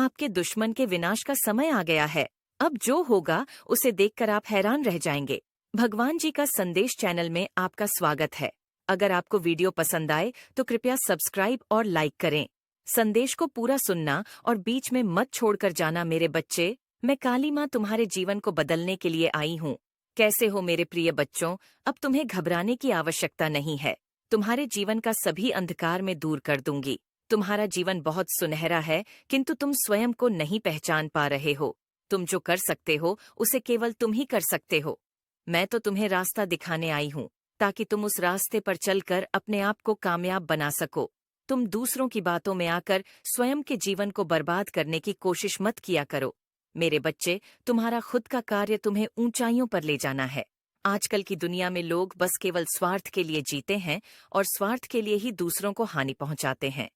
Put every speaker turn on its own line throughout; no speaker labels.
आपके दुश्मन के विनाश का समय आ गया है। अब जो होगा उसे देखकर आप हैरान रह जाएंगे। भगवान जी का संदेश चैनल में आपका स्वागत है। अगर आपको वीडियो पसंद आए तो कृपया सब्सक्राइब और लाइक करें। संदेश को पूरा सुनना और बीच में मत छोड़कर जाना। मेरे बच्चे, मैं काली माँ तुम्हारे जीवन को बदलने के लिए आई हूँ। कैसे हो मेरे प्रिय बच्चों? अब तुम्हें घबराने की आवश्यकता नहीं है। तुम्हारे जीवन का सभी अंधकार मैं दूर कर दूंगी। तुम्हारा जीवन बहुत सुनहरा है, किंतु तुम स्वयं को नहीं पहचान पा रहे हो। तुम जो कर सकते हो उसे केवल तुम ही कर सकते हो। मैं तो तुम्हें रास्ता दिखाने आई हूँ, ताकि तुम उस रास्ते पर चलकर अपने आप को कामयाब बना सको। तुम दूसरों की बातों में आकर स्वयं के जीवन को बर्बाद करने की कोशिश मत किया करो। मेरे बच्चे, तुम्हारा खुद का कार्य तुम्हें ऊंचाइयों पर ले जाना है। आजकल की दुनिया में लोग बस केवल स्वार्थ के लिए जीते हैं और स्वार्थ के लिए ही दूसरों को हानि पहुंचाते हैं।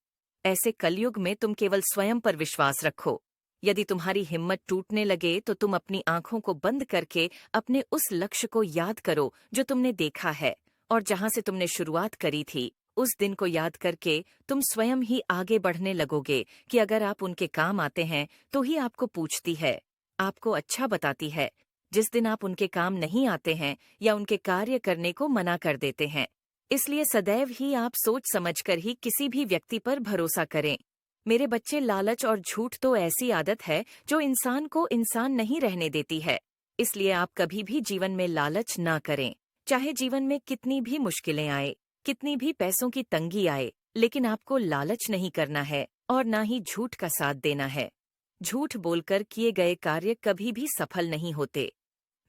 ऐसे कलयुग में तुम केवल स्वयं पर विश्वास रखो। यदि तुम्हारी हिम्मत टूटने लगे तो तुम अपनी आंखों को बंद करके अपने उस लक्ष्य को याद करो जो तुमने देखा है, और जहां से तुमने शुरुआत करी थी। उस दिन को याद करके तुम स्वयं ही आगे बढ़ने लगोगे कि अगर आप उनके काम आते हैं तो ही आपको पूछती है, आपको अच्छा बताती है। जिस दिन आप उनके काम नहीं आते हैं या उनके कार्य करने को मना कर देते हैं। इसलिए सदैव ही आप सोच समझकर ही किसी भी व्यक्ति पर भरोसा करें। मेरे बच्चे, लालच और झूठ तो ऐसी आदत है जो इंसान को इंसान नहीं रहने देती है। इसलिए आप कभी भी जीवन में लालच ना करें। चाहे जीवन में कितनी भी मुश्किलें आए, कितनी भी पैसों की तंगी आए, लेकिन आपको लालच नहीं करना है और ना ही झूठ का साथ देना है। झूठ बोलकर किए गए कार्य कभी भी सफल नहीं होते।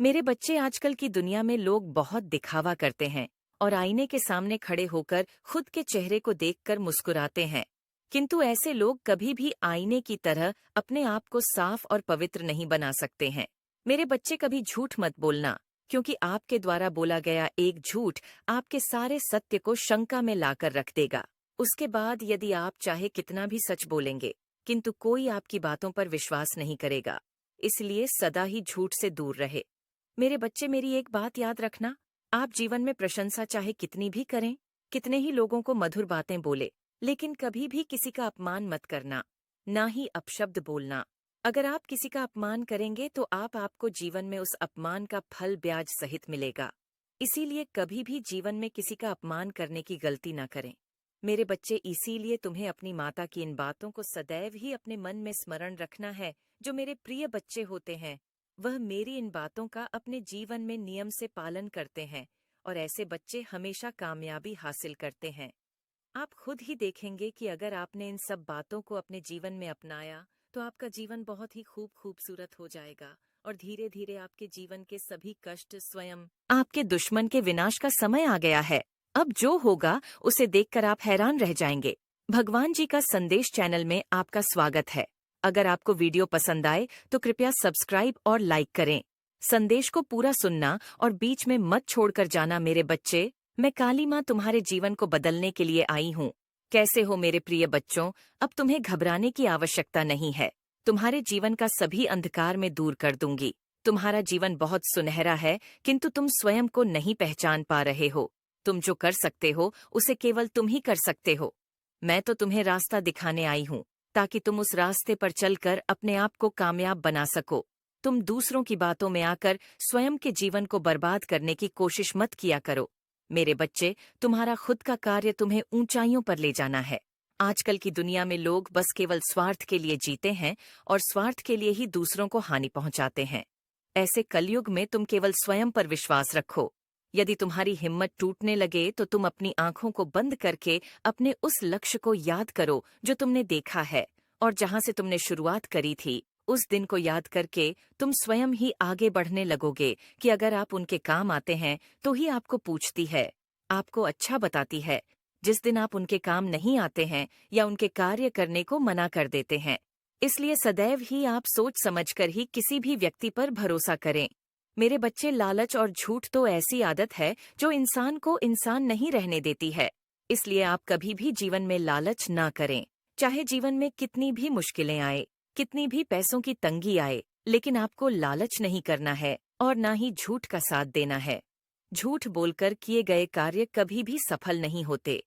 मेरे बच्चे, आजकल की दुनिया में लोग बहुत दिखावा करते हैं और आईने के सामने खड़े होकर खुद के चेहरे को देखकर मुस्कुराते हैं। किंतु ऐसे लोग कभी भी आईने की तरह अपने आप को साफ और पवित्र नहीं बना सकते हैं। मेरे बच्चे, कभी झूठ मत बोलना, क्योंकि आपके द्वारा बोला गया एक झूठ आपके सारे सत्य को शंका में लाकर रख देगा। उसके बाद यदि आप चाहे कितना भी सच बोलेंगे, किंतु कोई आपकी बातों पर विश्वास नहीं करेगा। इसलिए सदा ही झूठ से दूर रहे। मेरे बच्चे, मेरी एक बात याद रखना, आप जीवन में प्रशंसा चाहे कितनी भी करें, कितने ही लोगों को मधुर बातें बोले, लेकिन कभी भी किसी का अपमान मत करना, ना ही अपशब्द बोलना। अगर आप किसी का अपमान करेंगे तो आपको जीवन में उस अपमान का फल ब्याज सहित मिलेगा। इसीलिए कभी भी जीवन में किसी का अपमान करने की गलती ना करें। मेरे बच्चे, इसीलिए तुम्हें अपनी माता की इन बातों को सदैव ही अपने मन में स्मरण रखना है। जो मेरे प्रिय बच्चे होते हैं, वह मेरी इन बातों का अपने जीवन में नियम से पालन करते हैं, और ऐसे बच्चे हमेशा कामयाबी हासिल करते हैं। आप खुद ही देखेंगे कि अगर आपने इन सब बातों को अपने जीवन में अपनाया तो आपका जीवन बहुत ही खूबसूरत हो जाएगा, और धीरे धीरे आपके जीवन के सभी कष्ट स्वयं। आपके दुश्मन के विनाश का समय आ गया है। अब जो होगा उसे देखकर आप हैरान रह जाएंगे। भगवान जी का संदेश चैनल में आपका स्वागत है। अगर आपको वीडियो पसंद आए तो कृपया सब्सक्राइब और लाइक करें। संदेश को पूरा सुनना और बीच में मत छोड़कर जाना। मेरे बच्चे, मैं काली माँ तुम्हारे जीवन को बदलने के लिए आई हूँ। कैसे हो मेरे प्रिय बच्चों? अब तुम्हें घबराने की आवश्यकता नहीं है। तुम्हारे जीवन का सभी अंधकार मैं दूर कर दूंगी। तुम्हारा जीवन बहुत सुनहरा है, किंतु तुम स्वयं को नहीं पहचान पा रहे हो। तुम जो कर सकते हो उसे केवल तुम ही कर सकते हो। मैं तो तुम्हें रास्ता दिखाने आई हूँ, ताकि तुम उस रास्ते पर चलकर अपने आप को कामयाब बना सको। तुम दूसरों की बातों में आकर स्वयं के जीवन को बर्बाद करने की कोशिश मत किया करो। मेरे बच्चे, तुम्हारा खुद का कार्य तुम्हें ऊंचाइयों पर ले जाना है। आजकल की दुनिया में लोग बस केवल स्वार्थ के लिए जीते हैं और स्वार्थ के लिए ही दूसरों को हानि पहुंचाते हैं। ऐसे कलयुग में तुम केवल स्वयं पर विश्वास रखो। यदि तुम्हारी हिम्मत टूटने लगे तो तुम अपनी आंखों को बंद करके अपने उस लक्ष्य को याद करो जो तुमने देखा है, और जहां से तुमने शुरुआत करी थी। उस दिन को याद करके तुम स्वयं ही आगे बढ़ने लगोगे कि अगर आप उनके काम आते हैं तो ही आपको पूछती है, आपको अच्छा बताती है। जिस दिन आप उनके काम नहीं आते हैं या उनके कार्य करने को मना कर देते हैं। इसलिए सदैव ही आप सोच समझकर ही किसी भी व्यक्ति पर भरोसा करें। मेरे बच्चे, लालच और झूठ तो ऐसी आदत है जो इंसान को इंसान नहीं रहने देती है। इसलिए आप कभी भी जीवन में लालच ना करें। चाहे जीवन में कितनी भी मुश्किलें आए, कितनी भी पैसों की तंगी आए, लेकिन आपको लालच नहीं करना है और ना ही झूठ का साथ देना है। झूठ बोलकर किए गए कार्य कभी भी सफल नहीं होते।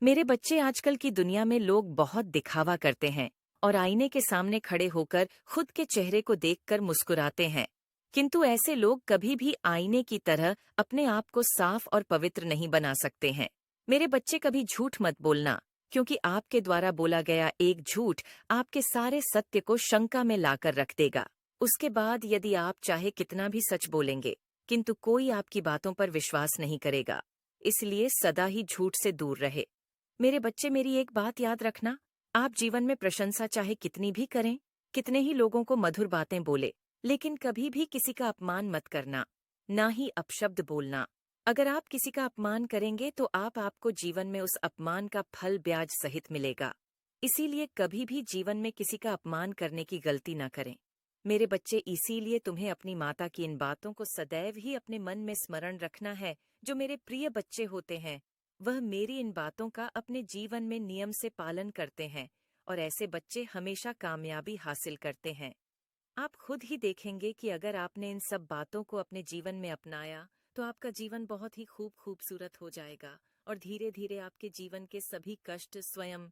मेरे बच्चे, आजकल की दुनिया में लोग बहुत दिखावा करते हैं और आईने के सामने खड़े होकर खुद के चेहरे को देखकर मुस्कुराते हैं। किंतु ऐसे लोग कभी भी आईने की तरह अपने आप को साफ और पवित्र नहीं बना सकते हैं। मेरे बच्चे, कभी झूठ मत बोलना, क्योंकि आपके द्वारा बोला गया एक झूठ आपके सारे सत्य को शंका में लाकर रख देगा। उसके बाद यदि आप चाहे कितना भी सच बोलेंगे, किंतु कोई आपकी बातों पर विश्वास नहीं करेगा। इसलिए सदा ही झूठ से दूर रहे। मेरे बच्चे, मेरी एक बात याद रखना, आप जीवन में प्रशंसा चाहे कितनी भी करें, कितने ही लोगों को मधुर बातें बोले, लेकिन कभी भी किसी का अपमान मत करना, ना ही अपशब्द बोलना। अगर आप किसी का अपमान करेंगे तो आपको जीवन में उस अपमान का फल ब्याज सहित मिलेगा। इसीलिए कभी भी जीवन में किसी का अपमान करने की गलती ना करें। मेरे बच्चे, इसीलिए तुम्हें अपनी माता की इन बातों को सदैव ही अपने मन में स्मरण रखना है। जो मेरे प्रिय बच्चे होते हैं, वह मेरी इन बातों का अपने जीवन में नियम से पालन करते हैं, और ऐसे बच्चे हमेशा कामयाबी हासिल करते हैं। आप खुद ही देखेंगे कि अगर आपने इन सब बातों को अपने जीवन में अपनाया तो आपका जीवन बहुत ही खूबसूरत हो जाएगा, और धीरे धीरे आपके जीवन के सभी कष्ट स्वयं